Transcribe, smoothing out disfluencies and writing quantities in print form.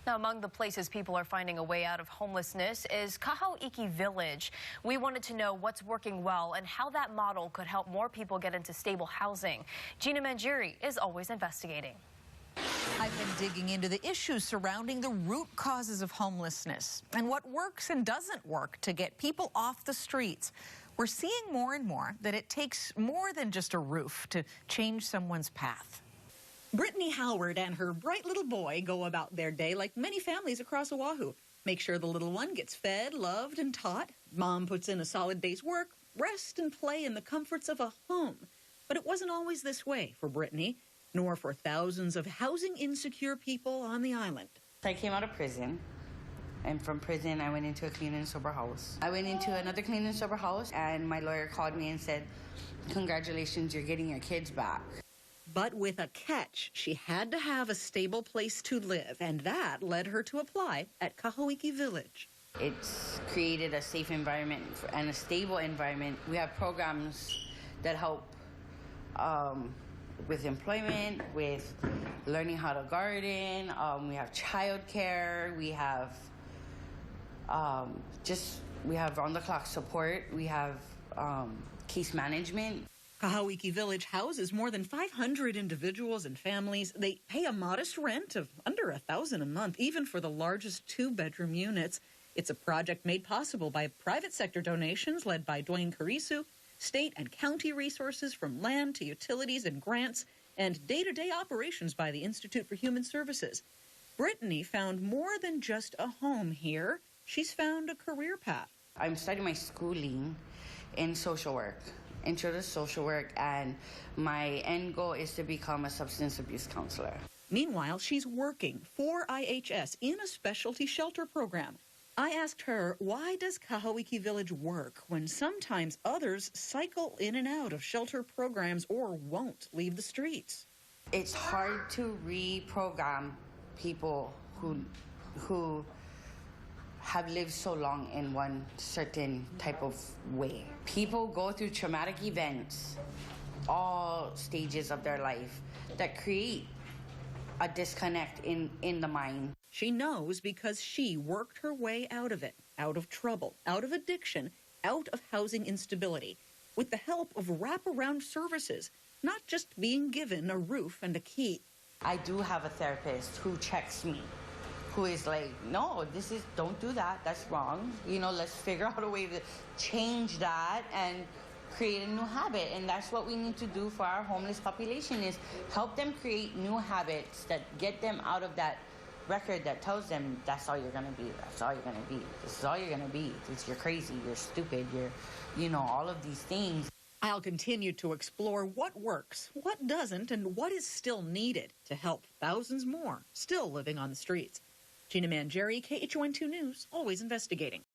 Now, among the places people are finding a way out of homelessness is KHON2 Village. We wanted to know what's working well and how that model could help more people get into stable housing. Gina Mangieri is always investigating. I've been digging into the issues surrounding the root causes of homelessness and what works and doesn't work to get people off the streets. We're seeing more and more that it takes more than just a roof to change someone's path. Brittany Howard and her bright little boy go about their day like many families across Oahu. Make sure the little one gets fed, loved, and taught. Mom puts in a solid day's work, rest and play in the comforts of a home. But it wasn't always this way for Brittany, nor for thousands of housing-insecure people on the island. I came out of prison, and from prison I went into a clean and sober house. I went into another clean and sober house, and my lawyer called me and said, "Congratulations, you're getting your kids back." But with a catch, she had to have a stable place to live, and that led her to apply at KHON2 Village. It's created a safe environment and a stable environment. We have programs that help with employment, with learning how to garden. We have childcare. We have we have round-the-clock support. We have case management. KHON2 Village houses more than 500 individuals and families. They pay a modest rent of under $1,000 a month, even for the largest two-bedroom units. It's a project made possible by private sector donations led by Dwayne Carisu, state and county resources from land to utilities and grants, and day-to-day operations by the Institute for Human Services. Brittany found more than just a home here. She's found a career path. I'm studying my schooling in social work. Intro to social work, and my end goal is to become a substance abuse counselor. Meanwhile, she's working for IHS in a specialty shelter program. I asked her, why does KHON2 Village work when sometimes others cycle in and out of shelter programs or won't leave the streets? It's hard to reprogram people who have lived so long in one certain type of way. People go through traumatic events, all stages of their life, that create a disconnect in the mind. She knows because she worked her way out of it, out of trouble, out of addiction, out of housing instability, with the help of wraparound services, not just being given a roof and a key. I do have a therapist who checks me, who is like, no, don't do that, that's wrong. You know, let's figure out a way to change that and create a new habit. And that's what we need to do for our homeless population, is help them create new habits that get them out of that record that tells them that's all you're gonna be, that's all you're gonna be, this is all you're gonna be. You're crazy, you're stupid, all of these things. I'll continue to explore what works, what doesn't, and what is still needed to help thousands more still living on the streets. Gina Mangieri, KHON2 News, always investigating.